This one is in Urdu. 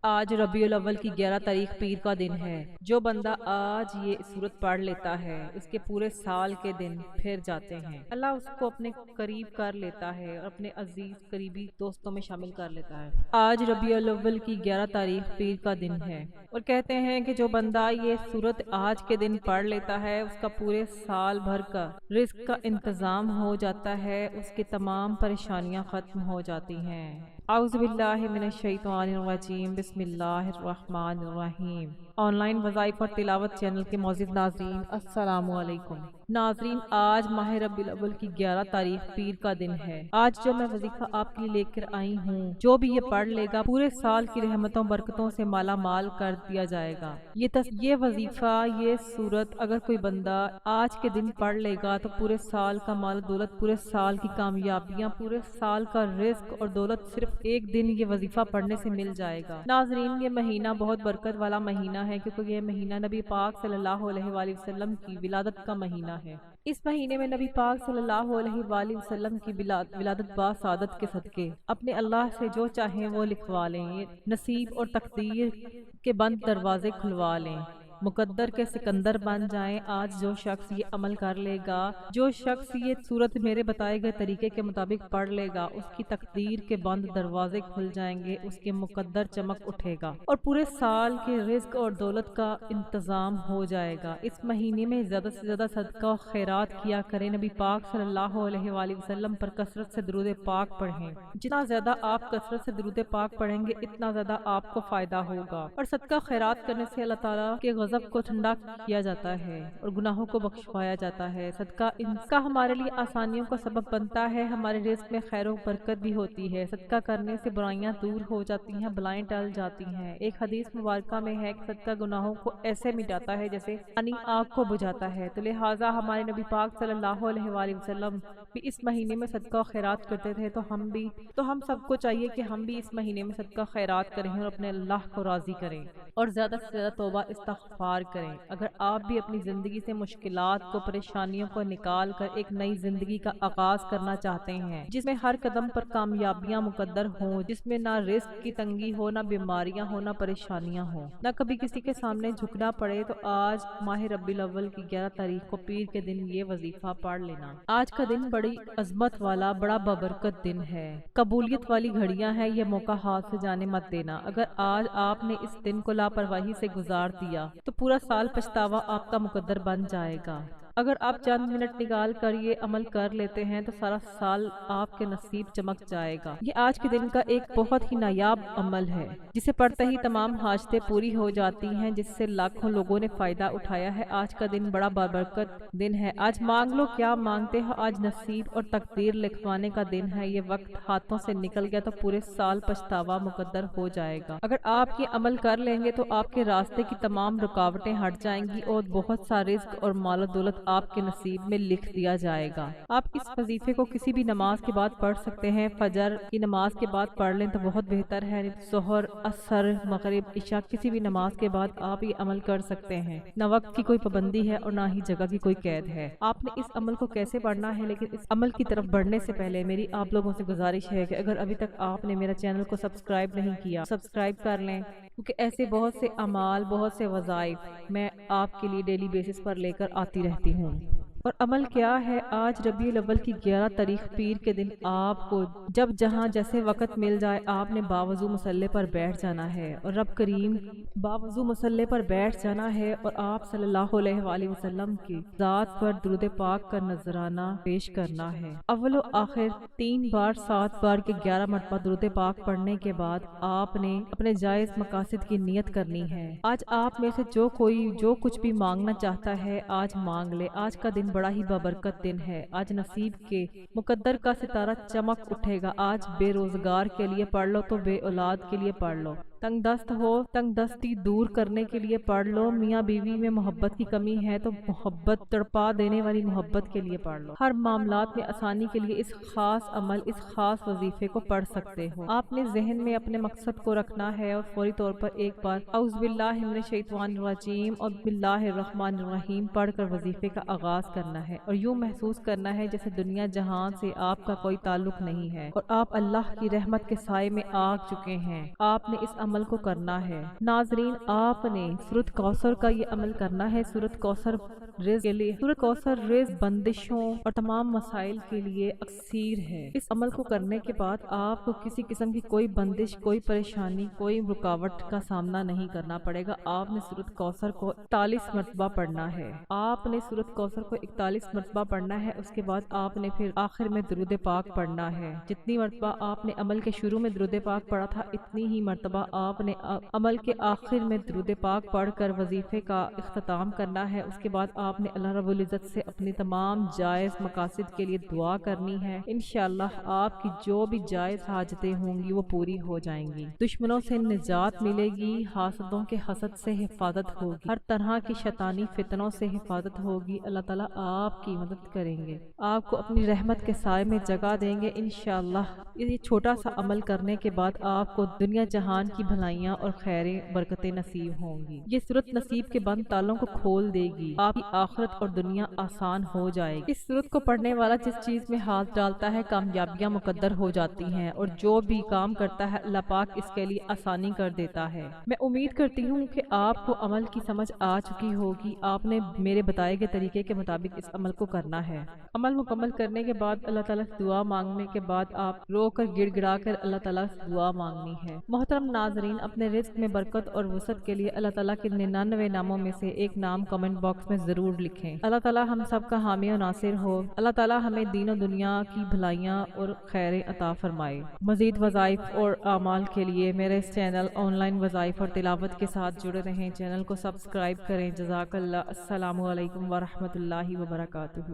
آج ربیع الاول کی 11 تاریخ پیر کا دن ہے۔ جو بندہ آج یہ سورت پڑھ لیتا ہے اس کے پورے سال کے دن پھر جاتے ہیں۔ اللہ اس کو اپنے قریب کر لیتا ہے اور اپنے عزیز قریبی دوستوں میں شامل کر لیتا ہے۔ آج ربیع الاول کی 11 تاریخ پیر کا دن ہے اور کہتے ہیں کہ جو بندہ یہ سورت آج کے دن پڑھ لیتا ہے اس کا پورے سال بھر کا رزق کا انتظام ہو جاتا ہے، اس کی تمام پریشانیاں ختم ہو جاتی ہیں۔ اعوذ باللہ من الشیطان الرجیم، بسم اللہ الرحمن الرحیم۔ آن لائن وظائف اور تلاوت چینل کے معزز ناظرین، السلام علیکم۔ ناظرین، آج ماہ ربیع الاول کی 11 تاریخ پیر کا دن ہے۔ آج جو میں وظیفہ آپ کے لیے لے کر آئی ہوں، جو بھی یہ پڑھ لے گا پورے سال کی رحمتوں برکتوں سے مالا مال کر دیا جائے گا۔ یہ وظیفہ، یہ سورت اگر کوئی بندہ آج کے دن پڑھ لے گا تو پورے سال کا مال دولت، پورے سال کی کامیابیاں، پورے سال کا رزق اور دولت صرف ایک دن یہ وظیفہ پڑھنے سے مل جائے گا۔ ناظرین، یہ مہینہ بہت برکت والا مہینہ ہے کیونکہ یہ مہینہ نبی پاک صلی اللہ علیہ وآلہ وسلم کی ولادت کا مہینہ ہے۔ اس مہینے میں نبی پاک صلی اللہ علیہ وآلہ وسلم کی ولادت با سعادت کے صدقے اپنے اللہ سے جو چاہیں وہ لکھوا لیں، نصیب اور تقدیر کے بند دروازے کھلوا لیں، مقدر کے سکندر بن جائیں۔ آج جو شخص یہ عمل کر لے گا، جو شخص یہ سورت میرے بتائے گئے طریقے کے مطابق پڑھ لے گا، اس کی تقدیر کے بند دروازے کھل جائیں گے، اس کے مقدر چمک اٹھے گا اور پورے سال کے رزق اور دولت کا انتظام ہو جائے گا۔ اس مہینے میں زیادہ سے زیادہ صدقہ و خیرات کیا کریں، نبی پاک صلی اللہ علیہ وآلہ وسلم پر کثرت سے درود پاک پڑھیں۔ جتنا زیادہ آپ کثرت سے درود پاک پڑھیں گے اتنا زیادہ آپ کو فائدہ ہوگا، اور صدقہ خیرات کرنے سے اللہ تعالیٰ کے غضب کو ٹھنڈا کیا جاتا ہے اور گناہوں کو بخشوایا جاتا ہے۔ صدقہ ان کا ہمارے لیے آسانیوں کا سبب بنتا ہے، ہمارے رزق میں خیر و برکت بھی ہوتی ہے۔ صدقہ کرنے سے برائیاں دور ہو جاتی ہیں، بلائیں ٹل جاتی ہیں۔ ایک حدیث مبارکہ میں ہے کہ صدقہ گناہوں کو ایسے مٹاتا ہے جیسے پانی آگ کو بجھاتا ہے۔ تو لہٰذا ہمارے نبی پاک صلی اللہ علیہ وآلہ وسلم بھی اس مہینے میں صدقہ و خیرات کرتے تھے، تو ہم سب کو چاہیے کہ ہم بھی اس مہینے میں صدقہ خیرات کریں اور اپنے اللہ کو راضی کریں اور زیادہ سے زیادہ توبہ استغفار کریں۔ اگر آپ بھی اپنی زندگی سے مشکلات کو، پریشانیوں کو نکال کر ایک نئی زندگی کا آغاز کرنا چاہتے ہیں جس میں ہر قدم پر کامیابیاں مقدر ہوں، جس میں نہ رزق کی تنگی ہو، نہ بیماریاں ہوں، نہ پریشانیاں ہوں، نہ کبھی کسی کے سامنے جھکنا پڑے، تو آج ماہ ربیع الاول کی 11 تاریخ کو پیر کے دن یہ وظیفہ پڑھ لینا۔ آج کا دن بڑی عظمت والا، بڑا بابرکت دن ہے، قبولیت والی گھڑیاں ہیں، یہ موقع ہاتھ سے جانے مت دینا۔ اگر آج آپ نے اس دن کو لاپرواہی سے گزار دیا تو پورا سال پچھتاوا آپ کا مقدر بن جائے گا۔ اگر آپ چند منٹ نکال کر یہ عمل کر لیتے ہیں تو سارا سال آپ کے نصیب چمک جائے گا۔ یہ آج کے دن کا ایک بہت ہی نایاب عمل ہے جسے پڑھتے ہی تمام حاجتیں پوری ہو جاتی ہیں، جس سے لاکھوں لوگوں نے فائدہ اٹھایا ہے۔ آج کا دن بڑا بابرکت دن ہے۔ آج مانگ لو کیا مانگتے ہو، آج نصیب اور تقدیر لکھوانے کا دن ہے۔ یہ وقت ہاتھوں سے نکل گیا تو پورے سال پچھتاوا مقدر ہو جائے گا۔ اگر آپ یہ عمل کر لیں گے تو آپ کے راستے کی تمام رکاوٹیں ہٹ جائیں گی اور بہت سا رزق اور مال و دولت آپ کے نصیب میں لکھ دیا جائے گا۔ آپ اس وظیفے کو کسی بھی نماز کے بعد پڑھ سکتے ہیں۔ فجر کی نماز کے بعد پڑھ لیں تو بہت بہتر ہے۔ ظہر، عصر، مغرب، عشاء کسی بھی نماز کے بعد آپ یہ عمل کر سکتے ہیں۔ نہ وقت کی کوئی پابندی ہے اور نہ ہی جگہ کی کوئی قید ہے۔ آپ نے اس عمل کو کیسے پڑھنا ہے، لیکن اس عمل کی طرف بڑھنے سے پہلے میری آپ لوگوں سے گزارش ہے کہ اگر ابھی تک آپ نے میرا چینل کو سبسکرائب نہیں کیا، سبسکرائب کر لیں، کیونکہ ایسے بہت سے اعمال، بہت سے وظائف میں آپ کے لیے ڈیلی بیسس پر لے کر آتی رہتی ہوں۔ اور عمل کیا ہے؟ آج ربیع الاول کی 11 تاریخ پیر کے دن آپ کو جب جہاں جیسے وقت مل جائے آپ نے باوضو مصلے پر بیٹھ جانا ہے اور رب کریم باوضو مصلے پر بیٹھ جانا ہے اور آپ صلی اللہ علیہ وآلہ وسلم کی ذات پر درود پاک کا نذرانہ پیش کرنا ہے۔ اول و آخر 3 بار 7 بار کے 11 مرتبہ درود پاک پڑھنے کے بعد آپ نے اپنے جائز مقاصد کی نیت کرنی ہے۔ آج آپ میں سے جو کچھ بھی مانگنا چاہتا ہے آج مانگ لے۔ آج کا دن بڑا ہی بابرکت دن ہے۔ آج نصیب کے مقدر کا ستارہ چمک اٹھے گا۔ آج بے روزگار کے لیے پڑھ لو تو بے اولاد کے لیے پڑھ لو، تنگ دست ہو تنگ دستی دور کرنے کے لیے پڑھ لو، میاں بیوی میں محبت کی کمی ہے تو محبت تڑپا دینے والی محبت کے لیے پڑھ لو۔ ہر معاملات میں آسانی کے لیے اس خاص عمل، اس خاص وظیفے کو پڑھ سکتے ہو۔ آپ نے ذہن میں اپنے مقصد کو رکھنا ہے اور فوری طور پر ایک بار اعوذ باللہ من الشیطان الرجیم اور بسم اللہ الرحمن الرحیم پڑھ کر وظیفے کا آغاز کرنا ہے اور یوں محسوس کرنا ہے جیسے دنیا جہان سے آپ کا کوئی تعلق نہیں ہے اور آپ اللہ کی رحمت کے سائے میں آ چکے ہیں۔ آپ نے اس عمل کو کرنا ہے۔ ناظرین، آپ نے سورۃ کوثر کا یہ عمل کرنا ہے۔ سورۃ کوثر رزق کے لیے، سورۃ کوثر رزق، بندشوں اور تمام مسائل کے لیے اکثیر ہے۔ اس عمل کو کرنے کے بعد آپ کو کسی قسم کی کوئی بندش، کوئی پریشانی، کوئی رکاوٹ کا سامنا نہیں کرنا پڑے گا۔ آپ نے سورۃ کوثر کو 41 مرتبہ پڑھنا ہے۔ آپ نے سورۃ کوثر کو 41 مرتبہ پڑھنا ہے۔ اس کے بعد آپ نے پھر آخر میں درود پاک پڑھنا ہے۔ جتنی مرتبہ آپ نے عمل کے شروع میں درود پاک پڑھا تھا، اتنی ہی مرتبہ آپ نے عمل کے آخر میں درود پاک پڑھ کر وظیفے کا اختتام کرنا ہے۔ اس کے بعد آپ نے اللہ رب العزت سے اپنی تمام جائز مقاصد کے لیے دعا کرنی ہے۔ انشاءاللہ آپ کی جو بھی جائز حاجتیں ہوں گی وہ پوری ہو جائیں گی۔ دشمنوں سے نجات ملے گی، حاسدوں کے حسد سے حفاظت ہوگی، ہر طرح کی شیطانی فتنوں سے حفاظت ہوگی۔ اللہ تعالیٰ آپ کی مدد کریں گے، آپ کو اپنی رحمت کے سائے میں جگہ دیں گے انشاءاللہ۔ یہ چھوٹا سا عمل کرنے کے بعد آپ کو دنیا جہان کی بھلائیاں اور خیریں برکتیں نصیب ہوں گی۔ یہ سورت نصیب کے بند تالوں کو کھول دے گی، آپ کی آخرت اور دنیا آسان ہو جائے گی۔ اس سورت کو پڑھنے والا جس چیز میں ہاتھ ڈالتا ہے، کامیابیاں مقدر ہو جاتی ہیں، اور جو بھی کام کرتا ہے اللہ پاک اس کے لیے آسانی کر دیتا ہے۔ میں امید کرتی ہوں کہ آپ کو عمل کی سمجھ آ چکی ہوگی۔ آپ نے میرے بتائے گئے طریقے کے مطابق اس عمل کو کرنا ہے۔ عمل مکمل کرنے کے بعد اللہ تعالیٰ سے دعا مانگنے کے بعد آپ رو کر گڑ گڑا کر اللہ تعالیٰ سے دعا مانگنی ہے۔ محترم ناظرین، اپنے رزق میں برکت اور وسعت کے لیے اللہ تعالیٰ کے 99 ناموں میں سے ایک نام کمنٹ باکس میں ضرور لکھیں۔ اللہ تعالیٰ ہم سب کا حامی و ناصر ہو۔ اللہ تعالیٰ ہمیں دین و دنیا کی بھلائیاں اور خیریں عطا فرمائے۔ مزید وظائف اور اعمال کے لیے میرے اس چینل آن لائن وظائف اور تلاوت کے ساتھ جڑے رہیں۔ چینل کو سبسکرائب کریں۔ جزاک اللہ۔ السلام علیکم ورحمۃ اللہ وبرکاتہ۔